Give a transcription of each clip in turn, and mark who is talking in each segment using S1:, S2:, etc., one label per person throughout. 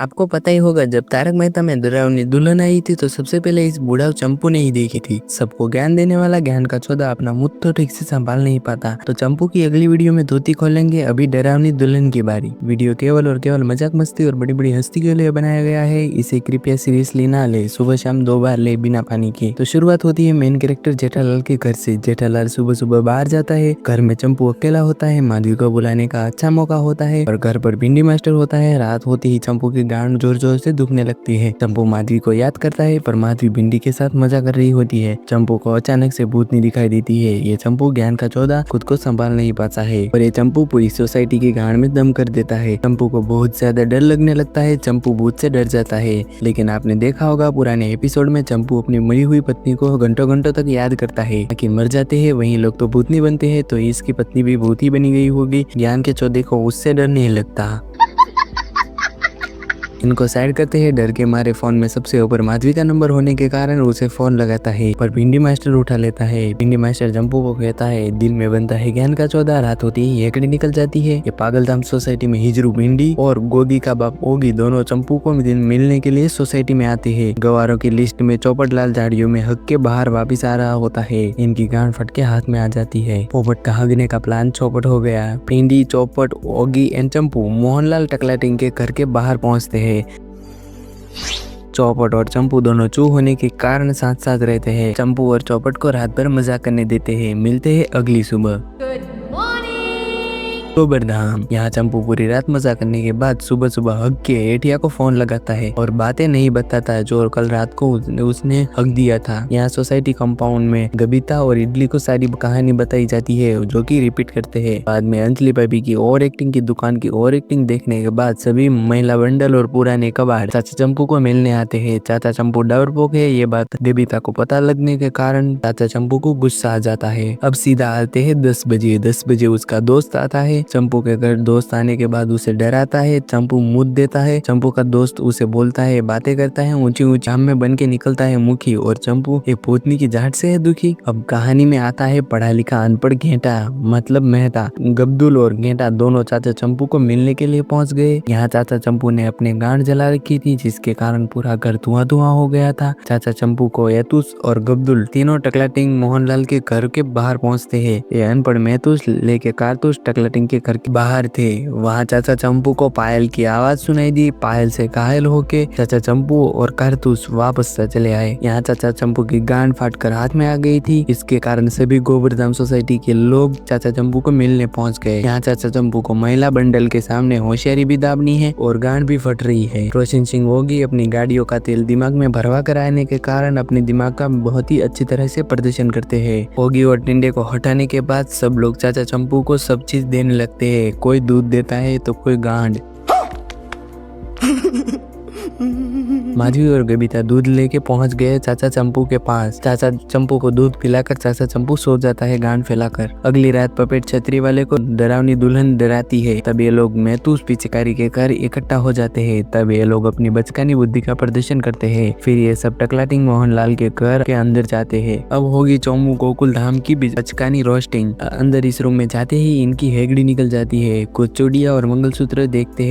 S1: आपको पता ही होगा जब तारक मेहता में डरावनी दुल्हन आई थी तो सबसे पहले इस बूढ़ा चंपू ने ही देखी थी। सबको ज्ञान देने वाला ज्ञान का चौधा अपना मुंह तो ठीक से संभाल नहीं पाता। तो चंपू की अगली वीडियो में धोती खोलेंगे, अभी डरावनी दुल्हन की बारी। वीडियो केवल और केवल मजाक मस्ती और बड़ी बड़ी हस्ती के लिए बनाया गया है, इसे कृपया सीरियसली ना ले। सुबह शाम 2 बार ले बिना पानी के। तो शुरुआत होती है मेन कैरेक्टर जेठालाल के घर से। जेठालाल सुबह सुबह बाहर जाता है, घर में चंपू अकेला होता है। माधवी को बुलाने का अच्छा मौका होता है और घर पर भिंडी मास्टर होता है। रात होती ही चंपू की गांड जोर जोर से दुखने लगती है। चंपू माधवी को याद करता है पर माधवी भिंडी के साथ मजा कर रही होती है। चंपू को अचानक से भूतनी दिखाई देती है। ये चंपू ज्ञान का चौधा खुद को संभाल नहीं पाता है और ये चंपू पूरी सोसाइटी की गांड में दम कर देता है। चंपू को बहुत ज्यादा डर लगने लगता है। चंपू भूत से डर जाता है। लेकिन आपने देखा होगा पुराने एपिसोड में चंपू अपनी मरी हुई पत्नी को घंटों घंटों तक याद करता है। लेकिन मर जाते हैं वही लोग तो भूतनी बनते हैं, तो इसकी पत्नी भी भूत ही बनी गई होगी। ज्ञान के चौधे को उससे डर नहीं लगता। इनको साइड करते हैं। डर के मारे फोन में सबसे ऊपर माधवी का नंबर होने के कारण उसे फोन लगाता है पर भिंडी मास्टर उठा लेता है। भिंडी मास्टर चंपू को कहता है दिल में बनता है ज्ञान का चौधा। रात होती ही हेकड़ी निकल जाती है। ये पागलधाम सोसाइटी में हिजरू भिंडी और गोगी का बाप ओगी दोनों चंपू को मिलने के लिए सोसाइटी में आते हैं। गवारों की लिस्ट में चौपट लाल झाड़ियों में हक के बाहर वापिस आ रहा होता है। इनकी गांड फट के हाथ में आ जाती है। पोपट का हगने का प्लान चौपट हो गया। भिंडी, चौपट, ओगी एंड चंपू मोहनलाल टकलाटिंग के घर के बाहर पहुंचते हैं। चौपट और चंपू दोनों चू होने के कारण साथ साथ रहते हैं। चंपू और चौपट को रात भर मजाक करने देते हैं। मिलते हैं अगली सुबह। गोबरधाम। यहाँ चंपू पूरी रात मजा करने के बाद सुबह सुबह हक के एटिया को फोन लगाता है और बातें नहीं बताता जो कल रात को उसने हक दिया था। यहाँ सोसाइटी कंपाउंड में गबीता और इडली को सारी कहानी बताई जाती है जो कि रिपीट करते हैं। बाद में अंजलि भाभी की ओवर एक्टिंग की दुकान की ओवर एक्टिंग देखने के बाद सभी महिला बंडल और पुराने कबाड़ चाचा चंपू को मिलने आते हैं। चाचा चंपू डरपोक है, ये बात गबीता को पता लगने के कारण चाचा चंपू को गुस्सा आ जाता है। अब सीधा आते हैं 10 बजे। 10 बजे उसका दोस्त आता है। चंपू के घर दोस्त आने के बाद उसे डराता है। चंपू मुँह देता है। चंपू का दोस्त उसे बोलता है, बातें करता है, ऊंची ऊंची आम में बन के निकलता है मुखी और चंपू एक भूतनी की जाट से है दुखी। अब कहानी में आता है पढ़ा लिखा अनपढ़ घेंटा मतलब मेहता। गब्दुल और घेंटा दोनों चाचा चंपू को मिलने के लिए पहुंच गए। यहाँ चाचा चंपू ने अपने गांड जला रखी थी जिसके कारण पूरा घर धुआं धुआं हो गया था। चाचा चंपू को यतुस और गब्दुल तीनों टकलाटिंग मोहनलाल के घर के बाहर पहुंचते हैं। ये अनपढ़ महतूस लेके कारतूस टकलाटिंग के घर के बाहर थे। वहाँ चाचा चंपू को पायल की आवाज सुनाई दी। पायल से घायल होके चाचा चंपू और कारतूस वापस चले आए। यहाँ चाचा चंपू की गांड फाटकर हाथ में आ गई थी। इसके कारण सभी गोवर्धन सोसाइटी के लोग चाचा चंपू को मिलने पहुंच गए। यहाँ चाचा चंपू को महिला बंडल के सामने होशियारी भी दाबनी है और गांड भी फट रही है। रोशन सिंह होगी अपनी गाड़ियों का तेल दिमाग में भरवा कर आने के कारण अपने दिमाग का बहुत ही अच्छी तरह से प्रदर्शन करते हैं। होगी और टिंडे को हटाने के बाद सब लोग चाचा चंपू को सब चीज देने लगते हैं। कोई दूध देता है तो कोई गांड। माधवी और गबीता दूध लेके पहुंच गए चाचा चंपू के पास। चाचा चंपू को दूध पिलाकर चाचा चंपू सो जाता है गांड फैलाकर। अगली रात पपेट छतरी वाले को डरावनी दुल्हन डराती है। तब ये लोग महतूस पिचकारी के घर इकट्ठा हो जाते हैं। तब ये लोग अपनी बचकानी बुद्धि का प्रदर्शन करते हैं। फिर ये सब टकलाटिंग मोहनलाल के घर के अंदर जाते हैं। अब होगी चौमू गोकुल धाम की बचकानी रोस्टिंग। अंदर इस रूम में जाते ही इनकी हेगड़ी निकल जाती है। कुछ चूड़िया और मंगलसूत्र देखते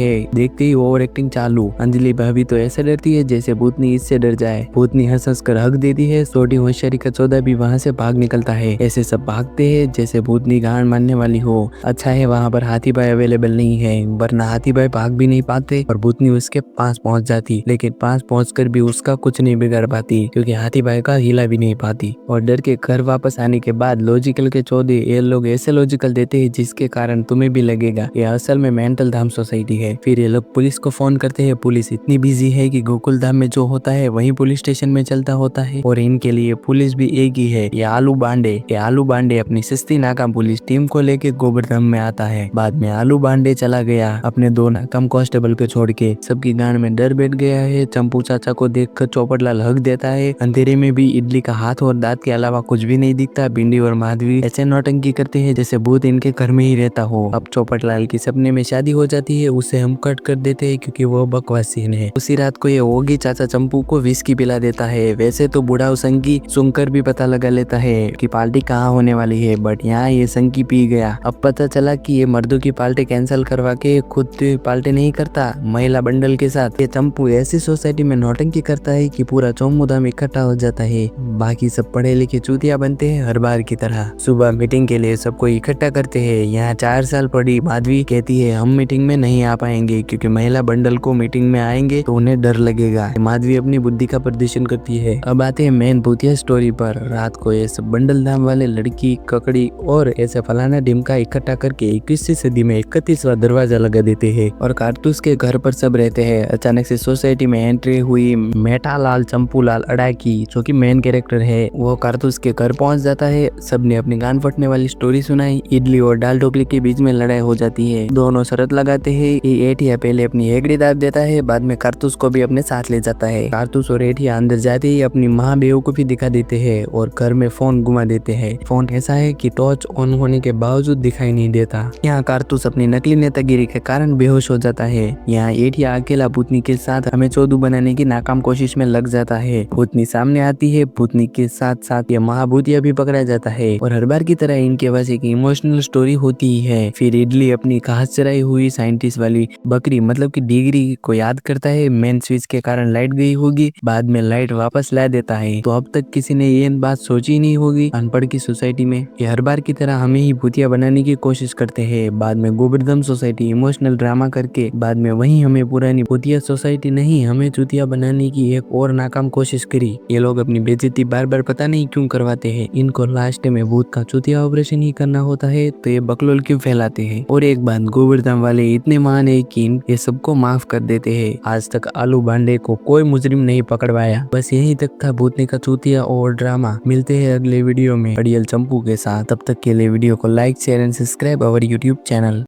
S1: ही ओवर एक्टिंग चालू। अंजलि भाभी तो ऐसे डरती है जैसे भूतनी इससे डर जाए। भूतनी हंस हंस कर हक देती है। छोटी होशियारी का चौधा भी वहाँ से भाग निकलता है। ऐसे सब भागते हैं जैसे भूतनी गांड मारने वाली हो। अच्छा है वहाँ पर हाथी भाई अवेलेबल नहीं है, वरना हाथी भाई भाग भी नहीं पाते और भूतनी उसके पास पहुँच जाती। लेकिन पास पहुँचकर भी उसका कुछ नहीं बिगाड़ पाती क्योंकि हाथी भाई का हिला भी नहीं पाती। और डर के घर वापस आने के बाद लॉजिकल के चौधे ये लोग ऐसे लॉजिकल देते हैं जिसके कारण तुम्हें भी लगेगा ये असल में मेंटल धाम सोसाइटी है। फिर ये लोग पुलिस को फोन करते हैं। पुलिस इतनी बिजी है कि गोकुल धाम में जो होता है वहीं पुलिस स्टेशन में चलता होता है और इनके लिए पुलिस भी एक ही है, ये आलू बांडे अपनी सस्ती नाकाम पुलिस टीम को लेके गोवर्धन में आता है। बाद में आलू बांडे चला गया अपने 2 नाकाम कांस्टेबल को छोड़ के। सबकी गांड में डर बैठ गया है। चंपू चाचा को देखकर चौपटलाल हक देता है। अंधेरे में भी इडली का हाथ और दांत के अलावा कुछ भी नहीं दिखता। भिंडी और माधवी ऐसे नौटंकी करते हैं जैसे भूत इनके घर में ही रहता हो। अब चौपटलाल की सपने में शादी हो जाती है। उसे हम कट कर देते हैं क्योंकि वो बकवास सीन है। है। उसी रात को ये ओगी चाचा चंपू को विस्की पिला देता है। वैसे तो बूढ़ा संगी सुनकर भी पता लगा लेता है कि पार्टी कहाँ होने वाली है, बट यहाँ ये संगी पी गया। अब पता चला कि ये मर्दों की पार्टी कैंसिल करवा के खुद पार्टी नहीं करता महिला बंडल के साथ। ये चंपू ऐसी सोसाइटी में नौटंकी करता है कि पूरा चौमुदाम इकट्ठा हो जाता है। बाकी सब पढ़े लिखे चूतिया बनते हैं हर बार की तरह। सुबह मीटिंग के लिए सबको इकट्ठा करते हैं। यहाँ 4 साल पढ़ी माधवी कहती है हम मीटिंग में नहीं आ पाएंगे क्योंकि महिला बंडल को मीटिंग में आएंगे तो उन्हें डर लगेगा। माधवी अपनी बुद्धि का प्रदर्शन करती है। अब आते हैं मेन भूतिया स्टोरी पर। रात को ये सब बंडल धाम वाले लड़की ककड़ी और ऐसे फलाना ढिमका इकट्ठा करके 21वीं सदी में 31वां दरवाजा लगा देते हैं और कारतूस के घर पर सब रहते हैं। अचानक से सोसाइटी में एंट्री हुई मेठालाल चंपूलाल अड़ाकी जो कि मेन कैरेक्टर है, वो कारतूस के घर पहुंच जाता है। सबने अपनी कान फटने वाली स्टोरी सुनाई। इडली और दाल ढोकली के बीच में लड़ाई हो जाती है। दोनों शर्त लगाते हैं कि एठिया पहले अपनी हेगड़ी दाब देता है, बाद में कारतूस को भी अपने साथ ले जाता है। कारतूस और एठिया अंदर जाते ही अपनी माँ बेवकूफी दिखा देते हैं और घर में फोन घुमा देते हैं। फोन ऐसा है कि टॉर्च ऑन होने के बावजूद दिखाई नहीं देता। यहाँ कारतूस अपनी नकली नेतागिरी के कारण बेहोश हो जाता है। यहाँ एठिया अकेला भूतनी के साथ हमें चोदू बनाने की नाकाम कोशिश में लग जाता है। भूतनी सामने आती है। भूतनी के साथ साथ ये महाभूतिया भी पकड़ा जाता है और हर बार की तरह इनके पास एक इमोशनल स्टोरी होती ही है। फिर इडली अपनी घास चराई हुई साइंटिस्ट वाली बकरी मतलब की डिग्री को याद करता है। मेन स्विच के कारण लाइट गई होगी, बाद में लाइट वापस ला देता है। तो अब तक किसी ने ये बात सोची नहीं होगी अनपढ़ की सोसाइटी में। ये हर बार की तरह हमें ही भूतिया बनाने की कोशिश करते हैं। बाद में गोबरदम सोसाइटी इमोशनल ड्रामा करके बाद में वही हमें पुरानी भूतिया सोसाइटी नहीं हमें चूतिया बनाने की एक और नाकाम कोशिश करी। ये लोग अपनी बेइज्जती बार बार पता नहीं क्यों करवाते हैं। इनको लास्ट में भूत का चूतिया ऑपरेशन ही करना होता है तो ये बकलोल क्यों फैलाते हैं। और एक बात गोबरदम वाले इतने महान है कि ये सबको माफ कर देते हैं। आज तक आलू भांडे को कोई मुजरिम नहीं पकड़वाया। बस यही तक था भूतनी का चूतिया और ड्रामा। मिलते हैं अगले वीडियो में अड़ियल चंपू के साथ। तब तक के लिए वीडियो को like share and subscribe our YouTube channel.